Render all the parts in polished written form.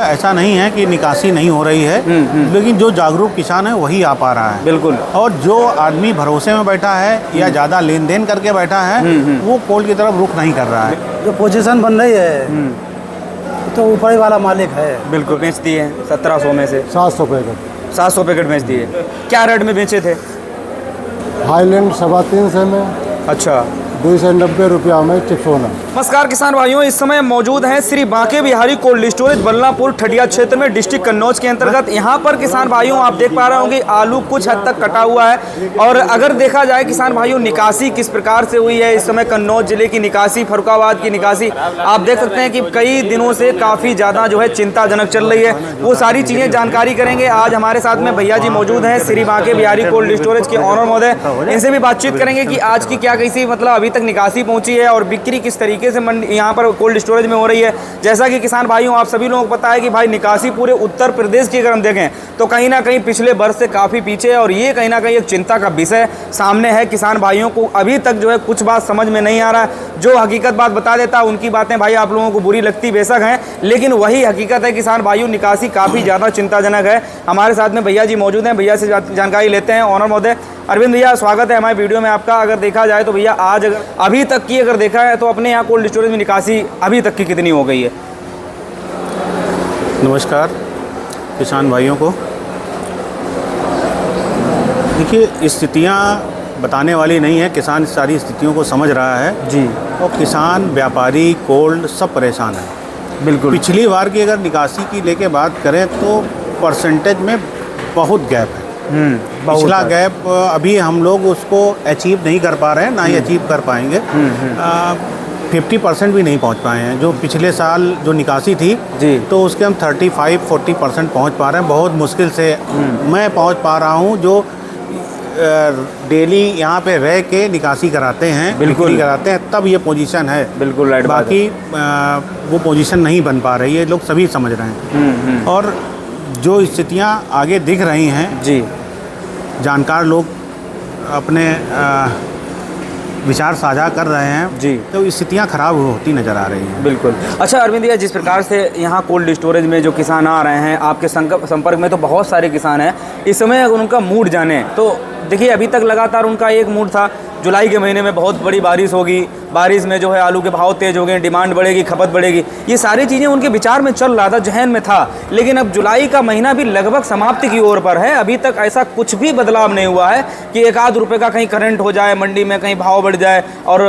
ऐसा नहीं है कि निकासी नहीं हो रही है, लेकिन जो जागरूक किसान है वही आ पा रहा है। बिल्कुल। और जो आदमी भरोसे में बैठा है या ज़्यादा लेन देन करके बैठा है वो कोल्ड की तरफ रुख नहीं कर रहा है। जो पोजीशन बन रही है तो ऊपर वाला मालिक है। बिल्कुल। बेच दिए 1700 में से 700 पैकेट 700 पैकेट बेच दिए। क्या रेट में बेचे थे? हाईलैंड 350 में, अच्छा, 290 रुपया में चिप्सोना। नमस्कार किसान भाइयों, इस समय मौजूद हैं श्री बांके बिहारी कोल्ड स्टोरेज बल्लापुर ठडिया क्षेत्र में, डिस्ट्रिक्ट कन्नौज के अंतर्गत। यहाँ पर किसान भाइयों आप देख पा रहे होंगे आलू कुछ हद तक कटा हुआ है। और अगर देखा जाए किसान भाइयों निकासी किस प्रकार से हुई है इस समय कन्नौज जिले की निकासी, फर्रुखाबाद की निकासी, आप देख सकते हैं कि कई दिनों से काफ़ी ज़्यादा जो है चिंताजनक चल रही है। वो सारी चीज़ें जानकारी करेंगे। आज हमारे साथ में भैया जी मौजूद हैं श्री बांके बिहारी कोल्ड स्टोरेज के ऑनर महोदय, इनसे भी बातचीत करेंगे कि आज की क्या कैसी मतलब अभी तक निकासी पहुंची है और बिक्री किस तरीके से यहाँ पर कोल्ड स्टोरेज में हो रही है। जैसा कि किसान भाइयों आप सभी लोगों को पता है कि भाई निकासी पूरे उत्तर प्रदेश की अगर हम देखें तो कहीं ना कहीं पिछले वर्ष से काफ़ी पीछे है और ये कहीं ना कहीं एक चिंता का विषय सामने है। किसान भाइयों को अभी तक जो है कुछ बात समझ में नहीं आ रहा है। जो हकीकत बात बता देता उनकी बातें भाई आप लोगों को बुरी लगती बेशक हैं, लेकिन वही हकीकत है किसान भाइयों, निकासी काफ़ी ज़्यादा चिंताजनक है। हमारे साथ में भैया जी मौजूद हैं, भैया से जानकारी लेते हैं। ऑनर महोदय अरविंद भैया, स्वागत है हमारे वीडियो में आपका। अगर देखा जाए तो भैया आज अभी तक की अगर देखा है तो अपने यहाँ कोल्ड स्टोरेज में निकासी अभी तक की कितनी हो गई है? नमस्कार किसान भाइयों को। देखिए, स्थितियाँ बताने वाली नहीं है, किसान सारी स्थितियों को समझ रहा है जी। और किसान, व्यापारी, कोल्ड सब परेशान है। बिल्कुल। पिछली बार की अगर निकासी की लेके बात करें तो परसेंटेज में बहुत गैप है। पिछला गैप अभी हम लोग उसको अचीव नहीं कर पा रहे हैं, ना ही अचीव कर पाएंगे। 50% भी नहीं पहुंच पाए हैं। जो पिछले साल जो निकासी थी जी, तो उसके हम 35-40% पहुंच पा रहे हैं, बहुत मुश्किल से मैं पहुंच पा रहा हूं। जो डेली यहाँ पे रह के निकासी कराते हैं, बिक्री कराते हैं, तब ये पोजीशन है। बिल्कुल राइट। बाकी वो पोजीशन नहीं बन पा रही है, लोग सभी समझ रहे हैं। और जो स्थितियाँ आगे दिख रही हैं जी, जानकार लोग अपने विचार साझा कर रहे हैं जी, तो स्थितियाँ खराब होती नज़र आ रही हैं। बिल्कुल। अच्छा अरविंद भैया, जिस प्रकार से यहाँ कोल्ड स्टोरेज में जो किसान आ रहे हैं आपके संपर्क में तो बहुत सारे किसान हैं, इस समय अगर उनका मूड जाने तो देखिए अभी तक लगातार उनका एक मूड था जुलाई के महीने में बहुत बड़ी बारिश होगी, बारिश में जो है आलू के भाव तेज़ हो गए, डिमांड बढ़ेगी, खपत बढ़ेगी, ये सारी चीज़ें उनके विचार में चल रहा था, जहन में था। लेकिन अब जुलाई का महीना भी लगभग समाप्ति की ओर पर है, अभी तक ऐसा कुछ भी बदलाव नहीं हुआ है कि एक आध रुपये का कहीं करंट हो जाए मंडी में, कहीं भाव बढ़ जाए और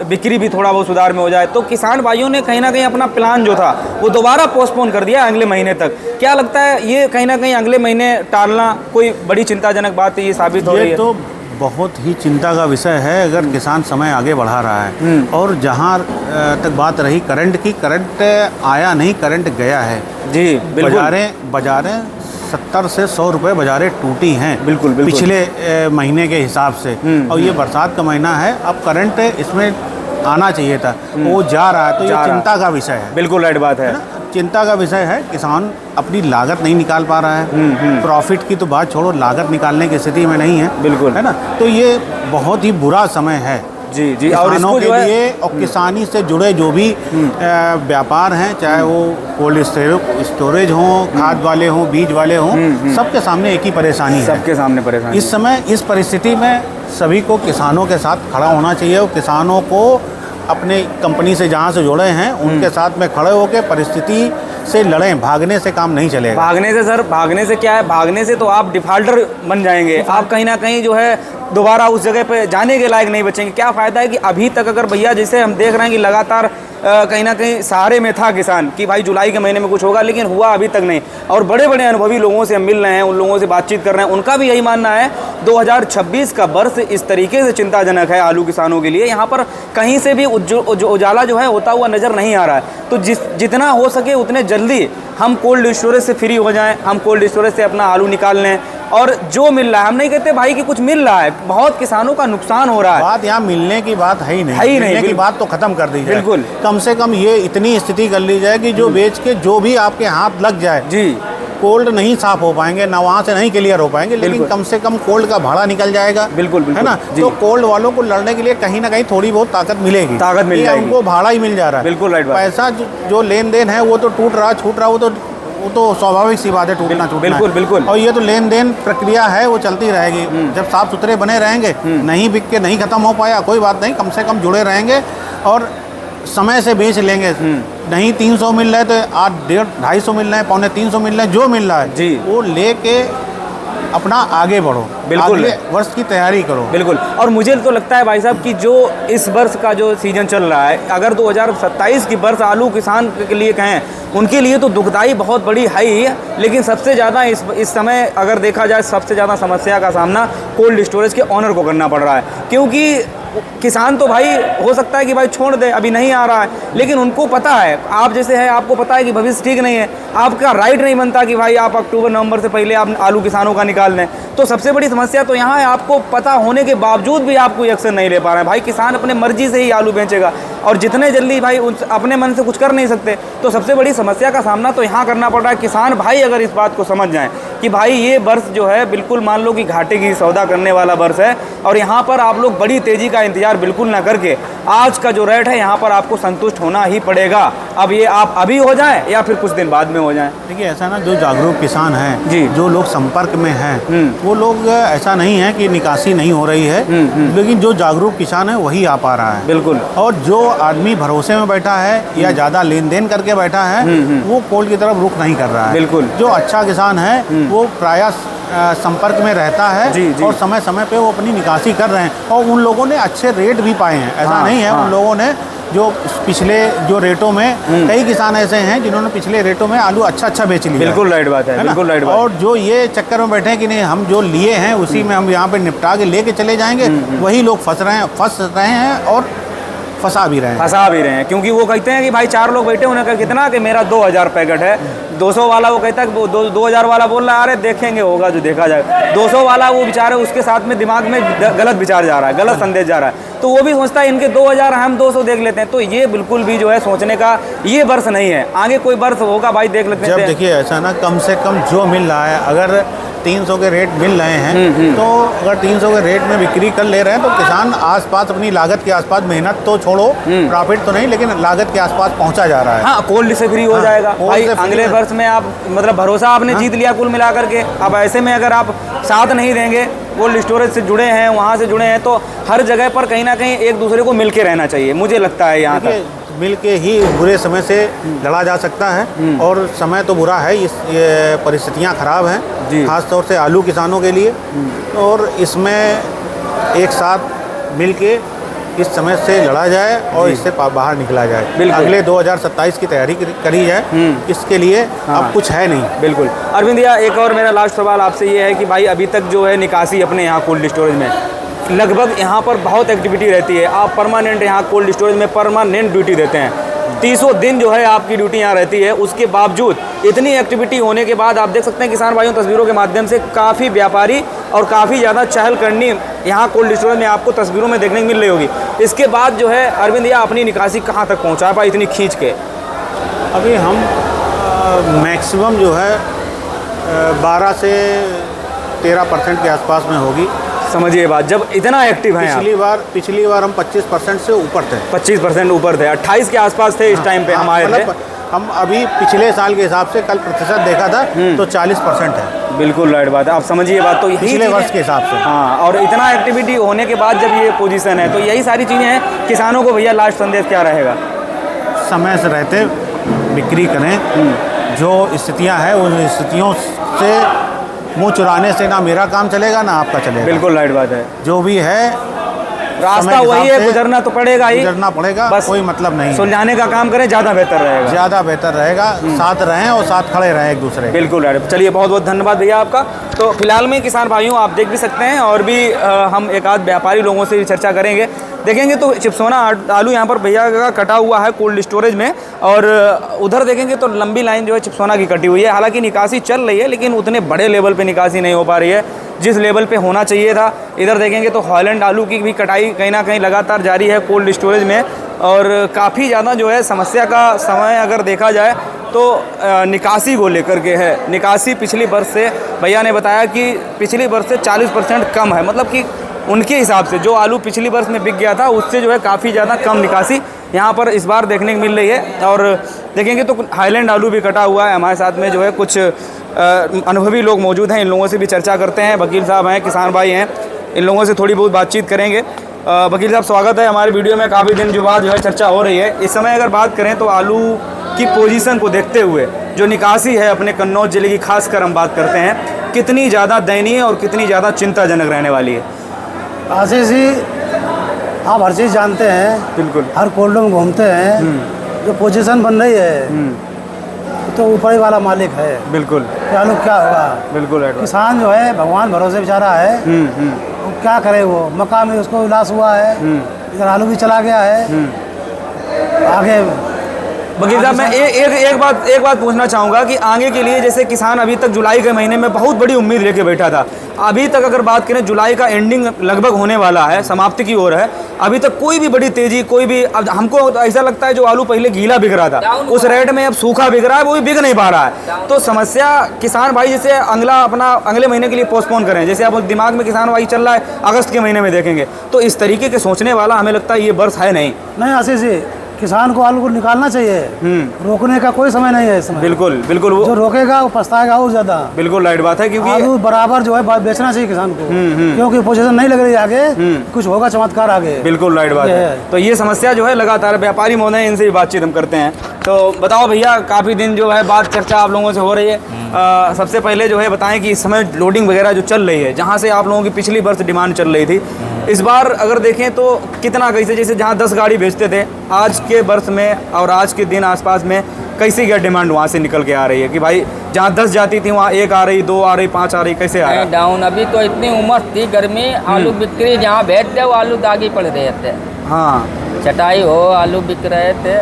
बिक्री भी थोड़ा बहुत सुधार में हो जाए। तो किसान भाइयों ने कहीं ना कहीं अपना प्लान जो था वो दोबारा पोस्टपोन कर दिया अगले महीने तक। क्या लगता है ये कहीं ना कहीं अगले महीने टालना कोई बड़ी चिंताजनक बात है, ये साबित हो रही है? तो बहुत ही चिंता का विषय है अगर किसान समय आगे बढ़ा रहा है। और जहाँ तक बात रही करंट की, करंट आया नहीं, करंट गया है जी। बिल्कुल। बाजारें 70 से 100 रुपये बाजारें टूटी हैं। बिल्कुल, बिल्कुल। पिछले महीने के हिसाब से। और ये बरसात का महीना है, अब करंट इसमें आना चाहिए था, वो जा रहा है, तो ये चिंता का विषय है। बिल्कुल राइट बात है, चिंता का विषय है। किसान अपनी लागत नहीं निकाल पा रहा है, प्रॉफिट की तो बात छोड़ो, लागत निकालने की स्थिति में नहीं है। बिल्कुल, है ना। तो ये बहुत ही बुरा समय है जी जी। और किसानों के लिए और किसानी से जुड़े जो भी व्यापार हैं, चाहे वो कोल्ड स्टोरेज हों, खाद वाले हों, बीज वाले हों, सबके सामने एक ही परेशानी है। सबके सामने परेशानी। इस समय इस परिस्थिति में सभी को किसानों के साथ खड़ा होना चाहिए और किसानों को अपने कंपनी से जहाँ से जुड़े हैं उनके साथ में खड़े होकर परिस्थिति से लड़ें। भागने से काम नहीं चलेगा। भागने से सर, भागने से क्या है, भागने से तो आप डिफाल्टर बन जाएंगे, आप कहीं ना कहीं जो है दोबारा उस जगह पे जाने के लायक नहीं बचेंगे। क्या फ़ायदा है कि अभी तक अगर भैया जैसे हम देख रहे हैं कि लगातार कहीं ना कहीं सहारे में था किसान कि भाई जुलाई के महीने में कुछ होगा, लेकिन हुआ अभी तक नहीं। और बड़े बड़े अनुभवी लोगों से हम मिल रहे हैं, उन लोगों से बातचीत कर रहे हैं, उनका भी यही मानना है 2026 का वर्ष इस तरीके से चिंताजनक है आलू किसानों के लिए। यहाँ पर कहीं से भी उजाला जो है होता हुआ नज़र नहीं आ रहा है। तो जितना हो सके उतने जल्दी हम कोल्ड स्टोरेज से फ्री हो जाएं, हम कोल्ड स्टोरेज से अपना आलू निकाल लें। और जो मिल रहा है, हम नहीं कहते भाई कि कुछ मिल रहा है, बहुत किसानों का नुकसान हो रहा है। बात यहाँ मिलने की बात है ही नहीं, मिलने की बात तो खत्म कर दी जाए। बिल्कुल। कम से कम ये इतनी स्थिति कर ली जाए कि जो बेच के जो भी आपके हाथ लग जाए जी, कोल्ड नहीं साफ हो पाएंगे ना, वहाँ से नहीं क्लियर हो पाएंगे, लेकिन कम से कम कोल्ड का भाड़ा निकल जाएगा। बिल्कुल, है ना। तो कोल्ड वालों को लड़ने के लिए कहीं ना कहीं थोड़ी बहुत ताकत मिलेगी, ताकत मिल जाएगी। उनको भाड़ा ही मिल जा रहा है। बिल्कुल राइट। पैसा जो लेन देन है वो तो टूट रहा छूट रहा, वो तो वो तो स्वाभाविक सी बात है, टूटना छूटना बिल्कुल, बिल्कुल। और ये तो लेन देन प्रक्रिया है, वो चलती रहेगी। जब साफ सुथरे बने रहेंगे, नहीं बिक के नहीं खत्म हो पाया कोई बात नहीं, कम से कम जुड़े रहेंगे और समय से बेच लेंगे। नहीं 300 मिल रहा है तो आज 150-250 मिल रहे हैं, 250 मिल रहे हैं, जो मिल रहा है जी, वो लेके अपना आगे बढ़ो, बिल्कुल, अगले वर्ष की तैयारी करो। बिल्कुल। और मुझे तो लगता है भाई साहब कि जो इस वर्ष का जो सीजन चल रहा है, अगर 2027 की वर्ष आलू किसान के लिए कहें, उनके लिए तो दुखदाई बहुत बड़ी है ही, लेकिन सबसे ज़्यादा इस समय अगर देखा जाए, सबसे ज़्यादा समस्या का सामना कोल्ड स्टोरेज के ऑनर को करना पड़ रहा है। क्योंकि किसान तो भाई हो सकता है कि भाई छोड़ दे, अभी नहीं आ रहा है, लेकिन उनको पता है, आप जैसे है, आपको पता है कि भविष्य ठीक नहीं है, आपका राइट नहीं बनता कि भाई आप अक्टूबर नवंबर से पहले आप आलू किसानों का निकाल लें। तो सबसे बड़ी समस्या तो यहाँ है, आपको पता होने के बावजूद भी आप कोई एक्शन नहीं ले पा रहे हैं। भाई किसान अपने मर्जी से ही आलू बेचेगा और जितने जल्दी भाई अपने मन से कुछ कर नहीं सकते, तो सबसे बड़ी समस्या का सामना तो यहाँ करना पड़ रहा है। किसान भाई अगर इस बात को समझ जाएं कि भाई ये वर्ष जो है बिल्कुल मान लो कि घाटे की सौदा करने वाला वर्ष है, और यहाँ पर आप लोग बड़ी तेज़ी का इंतजार बिल्कुल ना करके आज का जो रेट है यहाँ पर आपको संतुष्ट होना ही पड़ेगा। अब ये आप अभी हो जाएं या फिर कुछ दिन बाद में हो जाएं। देखिए ऐसा ना, जो जागरूक किसान हैं जी, जो लोग संपर्क में हैं, वो लोग ऐसा नहीं है कि निकासी नहीं हो रही है, लेकिन जो जागरूक किसान है वही आ पा रहा है। बिल्कुल। और जो आदमी भरोसे में बैठा है या ज़्यादा लेन देन करके बैठा है, वो कोल्ड की तरफ रुख नहीं कर रहा है। बिल्कुल। जो अच्छा किसान है वो प्रायः संपर्क में रहता है, जी, जी। और समय समय पे वो अपनी निकासी कर रहे हैं, और उन लोगों ने अच्छे रेट भी पाए हैं। ऐसा नहीं है, उन लोगों ने जो पिछले जो रेटों में, कई किसान ऐसे हैं जिन्होंने पिछले रेटों में आलू अच्छा बेच लिया। बिल्कुल राइट बात है, बिल्कुल राइट बात। और जो ये चक्कर में बैठे हैं कि नहीं हम जो लिए हैं उसी में हम यहाँ पे निपटा के लेके चले जाएंगे, वही लोग फंस रहे हैं और फंसा भी रहे हैं। क्योंकि वो कहते हैं कि भाई 4 लोग बैठे, उन्हें कहा कितना कि मेरा 2000 पैकेट है, 200 वाला वो कहता है, 2000 वाला बोल रहा है अरे देखेंगे होगा जो देखा जाए, 200 वाला वो बेचारे उसके साथ में दिमाग में गलत विचार जा रहा है, गलत संदेश जा रहा है, तो वो भी सोचता है इनके 2000 हम 200 देख लेते हैं। तो ये बिल्कुल भी जो है सोचने का ये वर्ष नहीं है, आगे कोई वर्ष होगा भाई देख लेते हैं। जब देखिए ऐसा ना, कम से कम जो मिल रहा है, अगर 300 के रेट मिल रहे हैं, तो अगर 300 के रेट में बिक्री कर ले रहे हैं, तो किसान आसपास अपनी लागत के आसपास, मेहनत तो छोड़ो, प्रॉफिट तो नहीं, लेकिन लागत के आसपास पहुंचा जा रहा है। हाँ, कोल्ड से फ्री हो जाएगा भाई, अगले वर्ष में आप मतलब भरोसा आपने जीत लिया कुल मिला करके। अब ऐसे में अगर आप साथ नहीं देंगे, कोल्ड स्टोरेज से जुड़े हैं, वहाँ से जुड़े हैं, तो हर जगह पर कहीं ना कहीं एक दूसरे को मिल के रहना चाहिए, मुझे लगता है। यहाँ तक मिल के ही बुरे समय से लड़ा जा सकता है, और समय तो बुरा है, ये परिस्थितियाँ ख़राब हैं, ख़ास तौर से आलू किसानों के लिए, और इसमें एक साथ मिल के इस समय से लड़ा जाए और इससे बाहर निकला जाए। अगले 2027 की तैयारी करी जाए, इसके लिए अब कुछ है नहीं। बिल्कुल। अरविंद भैया, एक और मेरा लास्ट सवाल आपसे ये है कि भाई अभी तक जो है निकासी अपने यहाँ कोल्ड स्टोरेज में लगभग यहाँ पर बहुत एक्टिविटी रहती है, आप परमानेंट यहाँ कोल्ड स्टोरेज में परमानेंट ड्यूटी देते हैं, 300 दिन जो है आपकी ड्यूटी यहाँ रहती है, उसके बावजूद इतनी एक्टिविटी होने के बाद आप देख सकते हैं किसान भाइयों, तस्वीरों के माध्यम से काफ़ी व्यापारी और काफ़ी ज़्यादा चहलकदमी यहाँ कोल्ड स्टोरेज में आपको तस्वीरों में देखने को मिल रही होगी। इसके बाद जो है अरविंद भैया अपनी निकासी कहाँ तक पहुँचा पाए इतनी खींच के? अभी हम मैक्सिमम जो है 12 से 13% के आसपास में होगी। समझिए बात, जब इतना एक्टिव है पिछली बार हम 25% से ऊपर थे, 25% ऊपर थे, 28 के आसपास थे इस टाइम पे हम आए थे। हम अभी पिछले साल के हिसाब से कल प्रतिशत देखा था तो 40% है। बिल्कुल राइट बात है, आप समझिए बात, तो पिछले वर्ष के हिसाब से। हाँ, और इतना एक्टिविटी होने के बाद जब ये पोजीशन है, तो यही सारी चीज़ें हैं। किसानों को भैया लास्ट संदेश क्या रहेगा? समय से रहते बिक्री करें, जो स्थितियाँ हैं उन स्थितियों से मुँह चुराने से ना मेरा काम चलेगा ना आपका चलेगा। बिल्कुल राइट बात है, जो भी है रास्ता वही है, गुजरना तो पड़ेगा ही, गुजरना पड़ेगा, बस कोई मतलब नहीं। सुलझाने का काम करें, ज़्यादा बेहतर रहेगा, साथ रहें और साथ खड़े रहें एक दूसरे। बिल्कुल राइट। चलिए, बहुत बहुत धन्यवाद भैया आपका। तो फिलहाल में किसान भाइयों आप देख भी सकते हैं, और भी हम एक आध व्यापारी लोगों से भी चर्चा करेंगे, देखेंगे। तो चिपसोना आलू यहाँ पर भैया का कटा हुआ है कोल्ड स्टोरेज में, और उधर देखेंगे तो लंबी लाइन जो है चिपसोना की कटी हुई है। हालांकि निकासी चल रही है, लेकिन उतने बड़े लेवल पे निकासी नहीं हो पा रही है जिस लेवल पे होना चाहिए था। इधर देखेंगे तो हॉलैंड आलू की भी कटाई कहीं ना कहीं लगातार जारी है कोल्ड स्टोरेज में, और काफ़ी ज़्यादा जो है समस्या का समय अगर देखा जाए तो निकासी को लेकर के है। निकासी पिछली वर्ष से भैया ने बताया कि पिछली वर्ष से 40% कम है, मतलब कि उनके हिसाब से जो आलू पिछली वर्ष में बिक गया था उससे जो है काफ़ी ज़्यादा कम निकासी यहाँ पर इस बार देखने को मिल रही है। और देखेंगे तो हाईलैंड आलू भी कटा हुआ है। हमारे साथ में जो है कुछ अनुभवी लोग मौजूद हैं, इन लोगों से भी चर्चा करते हैं। वकील साहब हैं, किसान भाई हैं, इन लोगों से थोड़ी बहुत बातचीत करेंगे। वकील साहब स्वागत है हमारे वीडियो में। काफ़ी दिन जो बाद जो है चर्चा हो रही है। इस समय अगर बात करें तो आलू की पोजीशन को देखते हुए जो निकासी है अपने कन्नौज जिले की, खासकर हम बात करते हैं, कितनी ज़्यादा दयनीय और कितनी ज़्यादा चिंताजनक रहने वाली है? आशीष जी, आप हर चीज़ जानते हैं, बिल्कुल, हर कोल्डों में घूमते हैं, जो पोजीशन बन रही है तो ऊपर ही वाला मालिक है। बिल्कुल, क्या लोग क्या होगा? बिल्कुल। किसान जो है भगवान भरोसे बेचारा है, वो क्या करे? वो मक्का में उसको लॉस हुआ है, इधर आलू भी चला गया है। आगे वकील साहब मैं एक बात पूछना चाहूँगा कि आगे के लिए, जैसे किसान अभी तक जुलाई के महीने में बहुत बड़ी उम्मीद लेके बैठा था, अभी तक अगर बात करें जुलाई का एंडिंग लगभग होने वाला है, समाप्ति की ओर है, अभी तक कोई भी बड़ी तेजी, कोई भी, अब हमको ऐसा लगता है जो आलू पहले गीला बिक रहा था उस रेट में अब सूखा बिक रहा है, वो भी बिक नहीं पा रहा है। तो समस्या किसान भाई जैसे अगले महीने के लिए पोस्टपोन करें, जैसे अब दिमाग में किसान भाई चल रहा है अगस्त के महीने में देखेंगे, तो इस तरीके के सोचने वाला हमें लगता है ये वर्ष है नहीं आशीष जी, किसान को आलू को निकालना चाहिए, रोकने का कोई समय नहीं है इस समय। बिल्कुल बिल्कुल, वो जो रोकेगा वो पछताएगा और ज्यादा। बिल्कुल राइट बात है, क्योंकि आलू बराबर जो है बेचना चाहिए किसान को, क्योंकि पोजीशन नहीं लग रही है आगे, कुछ होगा चमत्कार आगे। बिल्कुल राइट बात है। तो ये समस्या जो है लगातार व्यापारी महोदय, इनसे भी बातचीत हम करते हैं। तो बताओ भैया, काफ़ी दिन जो है बात चर्चा आप लोगों से हो रही है, सबसे पहले जो है बताएं कि इस समय लोडिंग वगैरह जो चल रही है, जहाँ से आप लोगों की पिछली वर्ष डिमांड चल रही थी, इस बार अगर देखें तो कितना, कैसे, जैसे जहाँ 10 गाड़ी बेचते थे, आज के वर्ष में और आज के दिन आसपास में कैसी क्या डिमांड वहाँ से निकल के आ रही है कि भाई जहाँ 10 जाती थी वहाँ 1 आ रही, 2 आ रही, 5 आ रही, कैसे आ रहा है? डाउन। अभी तो इतनी उमस थी, गर्मी, आलू बिक्री जहाँ भेज दे वो आलू दागी पड़ रहे थे। हाँ, चटाई हो आलू बिक रहे थे।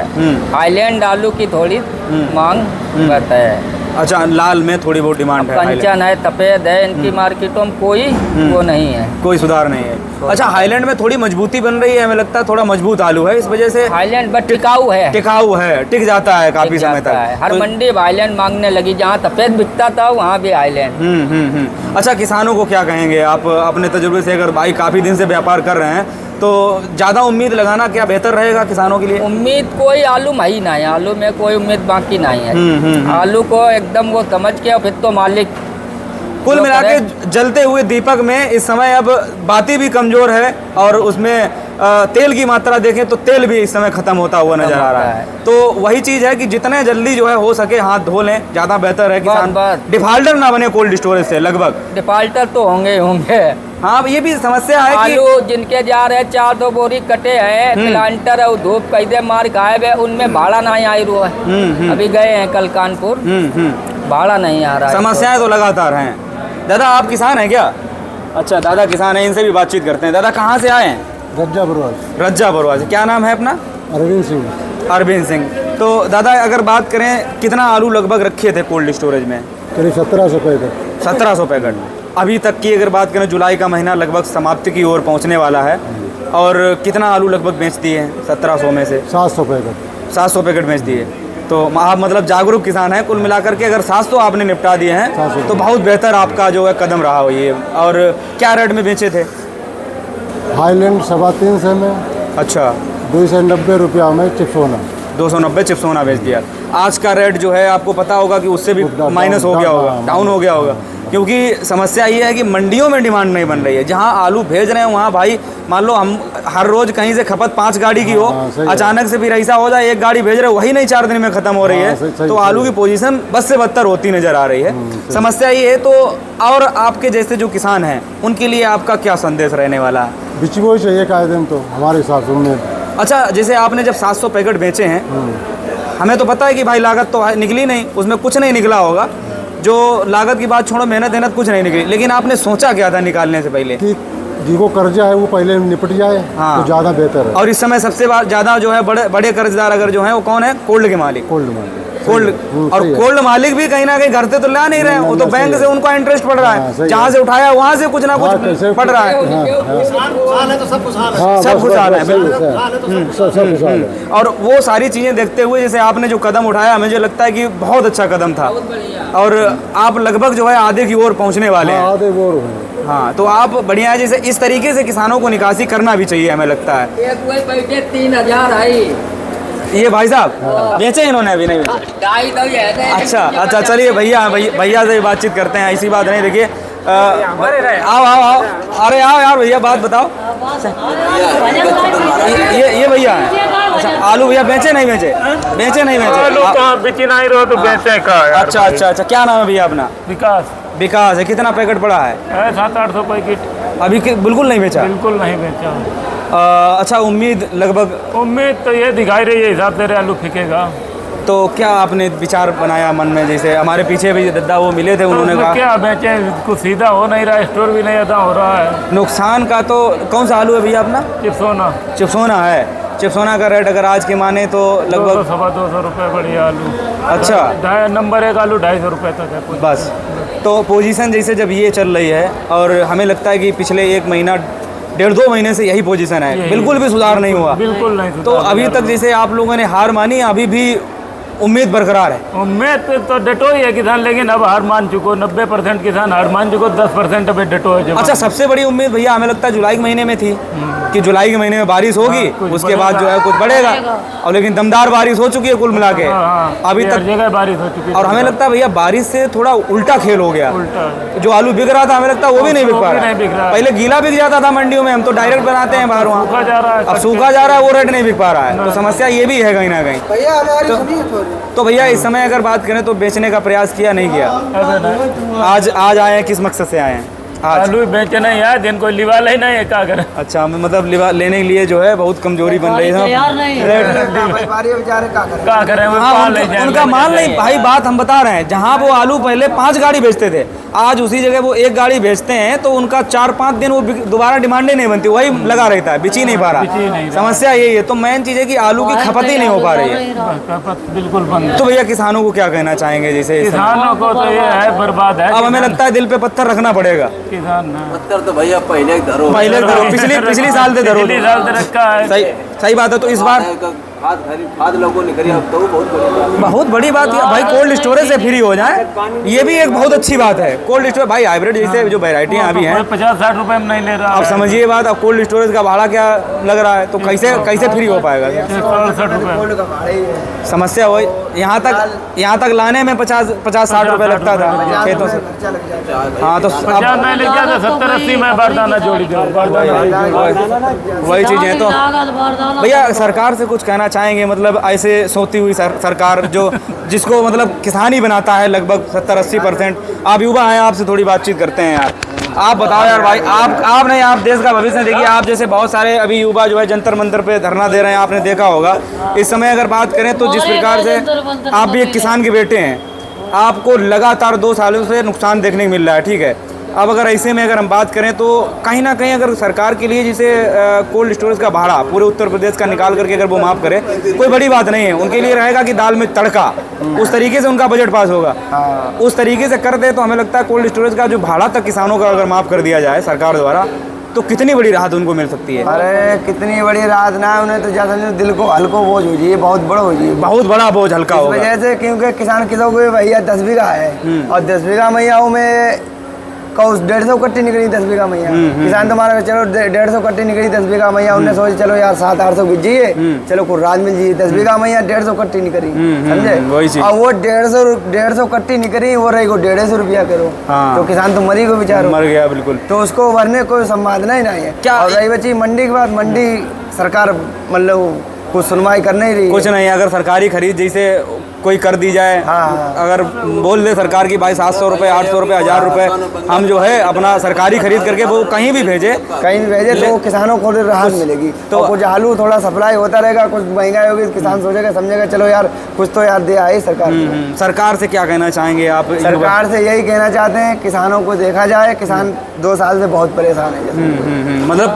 हाईलैंड आलू की थोड़ी मांग बढ़ता है। अच्छा, लाल में थोड़ी बहुत डिमांड है, कंचन है, सफेद है, इनकी मार्केटों में कोई वो नहीं है, कोई सुधार नहीं है। अच्छा, हाईलैंड में थोड़ी मजबूती बन रही है, हमें लगता है थोड़ा मजबूत आलू है, इस वजह से हाईलैंड बट टिकाऊ है, टिक जाता है काफी समय तक। हर मंडी हाईलैंड मांगने लगी, जहाँ सफेद बिकता था वहाँ भी हाईलैंड। अच्छा, किसानों को क्या कहेंगे आप अपने तजुर्बे से? अगर भाई काफी दिन से व्यापार कर रहे हैं तो ज़्यादा उम्मीद लगाना क्या बेहतर रहेगा किसानों के लिए? उम्मीद कोई आलू में ही नहीं है, आलू में कोई उम्मीद बाकी नहीं है। आलू को एकदम वो समझ के फिर तो मालिक कुल मिला के जलते हुए दीपक में इस समय अब बाती भी कमज़ोर है, और उसमें तेल की मात्रा देखें तो तेल भी इस समय ख़त्म होता हुआ नज़र आ रहा है। तो वही चीज़ है कि जितने जल्दी जो है हो सके हाथ धो लें, ज़्यादा बेहतर है। किसान डिफाल्टर ना बने कोल्ड स्टोरेज से। लगभग डिफाल्टर तो होंगे। हाँ, ये भी समस्या है कि आलू जिनके जा रहे 4-2 बोरी कटे हैं, प्लांटर और धूप कैदे मार खाए हुए, उनमें भाड़ा नहीं आई रहा है। अभी गए हैं कल कानपुर, भाड़ा नहीं आ रहा है। समस्याएं तो लगातार हैं। दादा, आप किसान हैं क्या? अच्छा, दादा किसान हैं, इनसे भी बातचीत करते हैं। दादा कहाँ से आए हैं? रज्जा बरवा से। क्या नाम है अपना? अरविंद सिंह। तो दादा अगर बात करें, कितना आलू लगभग रखे थे कोल्ड स्टोरेज में? करीब 1700 पैकेट। 1700 पैकेट। अभी तक की अगर बात करें, जुलाई का महीना लगभग समाप्ति की ओर पहुंचने वाला है, और कितना आलू लगभग बेच दिए हैं 1700 में से? 700 पैकेट। 700 पैकेट बेच दिए। तो आप मतलब जागरूक किसान हैं कुल मिलाकर के। अगर 700 आपने निपटा दिए हैं तो बहुत बेहतर आपका जो है कदम रहा हो ये। और क्या रेट में बेचे थे? हाईलैंड 350 में। अच्छा, 290 रुपया में चिप्सोना। 290 चिप्सोना बेच दिया। आज का रेट जो है आपको पता होगा कि उससे भी माइनस हो गया होगा, डाउन हो गया होगा, क्योंकि समस्या ये है कि मंडियों में डिमांड नहीं बन रही है। जहां आलू भेज रहे हैं वहां भाई, मान लो हम हर रोज कहीं से खपत 5 गाड़ी की हो, अचानक से फिर ऐसा हो जाए 1 गाड़ी भेज रहे हो, वही नहीं 4 दिन में खत्म हो रही है, तो आलू की पोजीशन बस से बदतर होती नजर आ रही है। समस्या ये है। तो और आपके जैसे जो किसान हैं उनके लिए आपका क्या संदेश रहने वाला है? बिचबो चाहिए कायदे तो हमारे हिसाब से। अच्छा, जैसे आपने जब 700 पैकेट बेचे हैं, हमें तो पता है कि भाई लागत तो निकली नहीं, उसमें कुछ नहीं निकला होगा, जो लागत की बात छोड़ो, मेहनत कुछ नहीं निकली, लेकिन आपने सोचा क्या था निकालने से पहले? कि जिसको कर्जा है वो पहले निपट जाए, हाँ, तो ज़्यादा बेहतर है। और इस समय सबसे ज़्यादा जो है बड़े कर्जदार अगर जो है वो कौन है? कोल्ड के मालिक। कोल्ड और कोल्ड मालिक भी कहीं ना कहीं घर से तो ला नहीं रहे हैं, वो तो बैंक से उनका इंटरेस्ट पड़ रहा है, जहाँ से उठाया वहाँ से कुछ ना कुछ पड़ रहा है। सब खुशहाल है, बिल्कुल। और वो सारी चीज़ें देखते हुए जैसे आपने जो कदम उठाया, मुझे लगता है कि बहुत अच्छा कदम था, और आप लगभग जो है आधे की ओर पहुँचने वाले हैं। हाँ, तो आप बढ़िया है, जैसे इस तरीके से किसानों को निकासी करना भी चाहिए, हमें लगता है। एक वही बैठे 3000 आई, ये भाई साहब बेचे इन्होंने, अभी नहीं बेचे? अच्छा, चलिए भैया से बातचीत करते हैं, ऐसी बात नहीं। देखिए आओ, अरे आओ यार भैया, बात बताओ। ये भैया है, अच्छा, आलू भैया बेचे नहीं बेचे? आलू कहाँ बेची नहीं रहो तो बेचे का यार। अच्छा, क्या नाम है भैया अपना? विकास है। कितना पैकेट पड़ा है? 700-800 पैकेट। अभी बिल्कुल नहीं बेचा? बिल्कुल नहीं बेचा। अच्छा, उम्मीद लगभग? उम्मीद तो ये दिखाई रही है, हिसाब से आलू फेंकेगा। तो क्या आपने विचार बनाया मन में? जैसे हमारे पीछे भी दद्दा वो मिले थे, उन्होंने कहा क्या बेचे, कुछ सीधा हो नहीं रहा, स्टोर भी नहीं अदा हो रहा है। नुकसान का तो कौन सा आलू है भैया अपना? चिप्सोना है। चिप्सोना का रेट अगर आज के माने तो लगभग 200 रुपये बढ़िया आलू। अच्छा, नंबर 1 आलू 250 रुपये तक है बस। तो पोजीशन जैसे जब ये चल रही है, और हमें लगता है कि पिछले 1 महीना 1.5-2 महीने से यही पोजीशन है, बिल्कुल भी सुधार नहीं हुआ। बिल्कुल नहीं। तो अभी तक जैसे आप लोगों ने हार मानी, अभी भी उम्मीद बरकरार है? उम्मीद तो डटो ही है किसान, लेकिन अब हार मान चुको। 90% किसान हार मान चुको, 10% अभी डटो है। अच्छा, सबसे बड़ी उम्मीद भैया हमें लगता है जुलाई के महीने में थी कि जुलाई के महीने में बारिश होगी, उसके बाद जो है कुछ बढ़ेगा, और लेकिन दमदार बारिश हो चुकी है कुल मिला के अभी तक जगह बारिश हो चुकी है। और हमें लगता है भैया बारिश से थोड़ा उल्टा खेल हो गया। जो आलू बिक रहा था, हमें लगता है वो भी नहीं बिक पा रहा है। पहले गीला बिक जाता था मंडियों में, हम तो डायरेक्ट बनाते हैं बाहर, वहाँ अब सूखा जा रहा है, वो रेट नहीं बिक पा रहा है। तो समस्या ये भी है कहीं ना कहीं। तो भैया इस समय अगर बात करें तो बेचने का प्रयास किया, नहीं किया? आज आए हैं, किस मकसद से आए हैं? आलू बेचने यार, दिन कोई लिवाला ही नहीं है, क्या करें। अच्छा, मतलब लेने के लिए जो है बहुत कमजोरी बन रही है। क्या करें, उनका माल नहीं भाई, बात हम बता रहे हैं। जहाँ वो आलू पहले 5 गाड़ी बेचते थे, आज उसी जगह वो 1 गाड़ी बेचते हैं, तो उनका 4-5 दिन वो दोबारा डिमांड ही नहीं बनती, वही लगा रहता है, बिच ही नहीं पा रहा। समस्या यही है। तो मेन चीज़ है कि आलू की खपत ही नहीं हो पा रही है, बिल्कुल बंद। तो भैया किसानों को क्या कहना चाहेंगे? जैसे किसानों को तो ये है, बर्बाद है। अब हमें लगता है दिल पे पत्थर रखना पड़ेगा। किसान पत्थर तो भैया पहले धरो, पिछली साल से धरो, रखा है। सही बात है। तो इस बार खाद लोगों ने करी, अब तो बहुत बड़ी बात है भाई, कोल्ड स्टोरेज से फ्री हो जाए, ये भी एक बहुत अच्छी बात है। कोल्ड स्टोरेज भाई, हाइब्रिड जैसे जो वेराइटियाँ अभी हैं 50-60 रुपये में नहीं ले रहा। अब समझिए बात, अब कोल्ड स्टोरेज का भाड़ा क्या लग रहा है, तो कैसे फ्री हो पाएगा? 168 रुपये समस्या हो, यहाँ तक लाने में 50-60 रुपये लगता था खेतों से। हाँ, तो 70-80 में बारदाना जोड़ी दो, वही चीज़ है। तो भैया सरकार से कुछ कहना चाहेंगे? मतलब ऐसे सोती हुई सरकार जिसको मतलब किसान ही बनाता है लगभग 70-80%। आप युवा हैं, आपसे थोड़ी बातचीत करते हैं यार। आप बताओ यार भाई, आप नहीं, आप देश का भविष्य देखिए। आप जैसे बहुत सारे अभी युवा जो है जंतर मंतर पे धरना दे रहे हैं, आपने देखा होगा। इस समय अगर बात करें तो जिस प्रकार से आप भी एक किसान के बेटे हैं, आपको लगातार 2 सालों से नुकसान देखने को मिल रहा है, ठीक है। अब अगर ऐसे में अगर हम बात करें तो कहीं ना कहीं अगर सरकार के लिए जैसे कोल्ड स्टोरेज का भाड़ा पूरे उत्तर प्रदेश का निकाल करके अगर वो माफ़ करे, कोई बड़ी बात नहीं है। उनके लिए रहेगा कि दाल में तड़का, उस तरीके से उनका बजट पास होगा। उस तरीके से कर दे तो हमें लगता है कोल्ड स्टोरेज का जो भाड़ा तक किसानों का अगर माफ़ कर दिया जाए सरकार द्वारा, तो कितनी बड़ी राहत उनको मिल सकती है। अरे कितनी बड़ी राहत ना, उन्हें तो ज्यादा दिल को हल्को बोझ हो जाइए, बहुत बड़ा हो जाइए, बहुत बड़ा बोझ हल्का होगा। वजह से क्योंकि किसान किसों को भैया 10 बीघा है, और 10 बीघा मैयाओं में 150 कट्टी निकली 10 बीघा मैया। किसान तुम्हारा चलो 150 कट्टी निकली 10 बीघा मैया, उन्हें सोचे चलो यार 700-800 बिक जाइए, चलो खुर्राज मिल जाइए। 10 बीघा मैया 150 कट्टी निकली, समझे। और वो 150 कट्टी निकली, वो रही को 150 रुपया करो, तो किसान तो मरी को बेचारो, मर गया बिल्कुल। तो उसको भरने कोई संभावना ही नहीं है। क्या और रही बची मंडी के बाद, मंडी सरकार मतलब कुछ सुनवाई करने ही रही, कुछ नहीं। अगर सरकारी खरीद जैसे कोई कर दी जाए, अगर बोल दे सरकार की भाई 700 रुपये, 800 रुपये, 1000 रुपये हम जो है अपना सरकारी खरीद करके वो कहीं भी भेजे, तो किसानों को राहत मिलेगी। तो कुछ आलू थोड़ा सप्लाई होता रहेगा, कुछ महंगाई होगी, किसान सोचेगा समझेगा चलो यार कुछ तो यार दिया है सरकार। सरकार से क्या कहना चाहेंगे आप? सरकार से यही कहना चाहते हैं किसानों को देखा जाए, किसान 2 साल से बहुत परेशान है। मतलब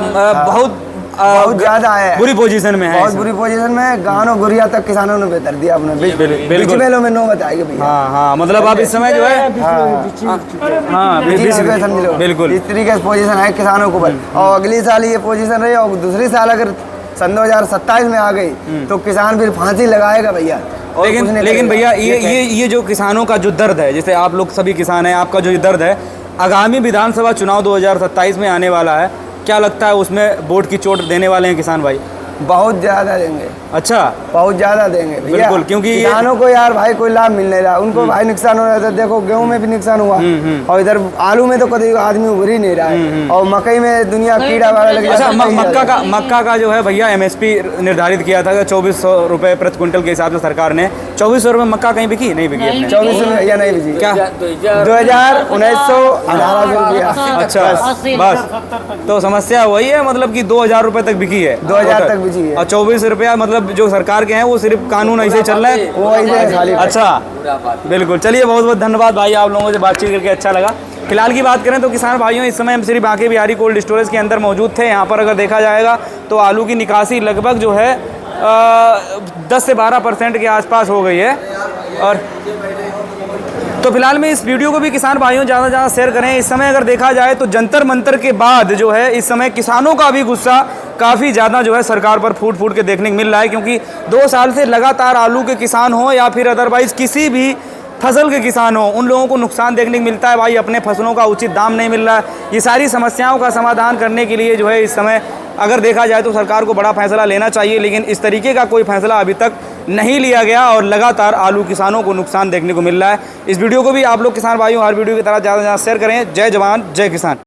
बहुत बहुत ज्यादा है, बुरी पोजीशन में है। बहुत बुरी पोजीशन में है। गानो गुरिया तक किसानों ने बेहतर दिया अपने बीच मेलों में नो बताएगी भैया। हाँ हाँ, मतलब आप इस समय जो है हाँ समझ लो बिल्कुल इस तरीके से पोजीशन है किसानों को। और अगली साल ये पोजीशन रही और दूसरी साल अगर सन 2027 में आ गई तो किसान फिर फांसी लगाएगा भैया। लेकिन भैया ये जो किसानों का जो दर्द है, जैसे आप लोग सभी किसान हैं, आपका जो ये दर्द है आगामी विधानसभा चुनाव 2027 में आने वाला है, क्या लगता है उसमें वोट की चोट देने वाले हैं किसान भाई? बहुत ज्यादा देंगे। अच्छा, बहुत ज्यादा देंगे भैया, बिल्कुल, क्योंकि किसानों को यार भाई कोई लाभ मिल नहीं रहा, उनको भाई नुकसान हो रहा था। देखो गेहूं में भी नुकसान हुआ और इधर आलू में तो कभी आदमी उभर ही नहीं रहा है और मकई में दुनिया कीड़ा वाला लग अच्छा, मक्का का जो है भैया MSP निर्धारित किया था 2400 रुपए प्रति क्विंटल के हिसाब से सरकार ने। 2400 रुपए मक्का कहीं बिकी? नहीं बिकी अपने 2400 भैया नहीं बिकी। क्या 2018 अच्छा, बस तो समस्या वही है, मतलब कि 2000 रुपए तक बिकी है, 2000 तक बिकी है और 24 रुपया मतलब जो सरकार के हैं वो सिर्फ कानून ऐसे चल रहा है, वो ऐसे खाली। अच्छा बिल्कुल, चलिए बहुत बहुत धन्यवाद भाई, आप लोगों से बातचीत करके अच्छा लगा। फिलहाल की बात करें तो किसान भाइयों इस समय हम श्री बांके बिहारी कोल्ड स्टोरेज के अंदर मौजूद थे। यहाँ पर अगर देखा जाएगा तो आलू की निकासी लगभग जो है 10 से 12% के आसपास हो गई है। और तो फिलहाल में इस वीडियो को भी किसान भाइयों ज़्यादा ज़्यादा शेयर करें। इस समय अगर देखा जाए तो जंतर मंतर के बाद जो है इस समय किसानों का भी गुस्सा काफ़ी ज़्यादा जो है सरकार पर फूट फूट के देखने को मिल रहा है, क्योंकि 2 साल से लगातार आलू के किसान हो या फिर अदरवाइज़ किसी भी फसल के किसान हो, उन लोगों को नुकसान देखने को मिलता है भाई, अपने फसलों का उचित दाम नहीं मिल रहा है। ये सारी समस्याओं का समाधान करने के लिए जो है इस समय अगर देखा जाए तो सरकार को बड़ा फैसला लेना चाहिए, लेकिन इस तरीके का कोई फैसला अभी तक नहीं लिया गया और लगातार आलू किसानों को नुकसान देखने को मिल रहा है। इस वीडियो को भी आप लोग किसान भाइयों हर वीडियो की तरह ज़्यादा से ज़्यादा शेयर करें। जय जवान जय किसान।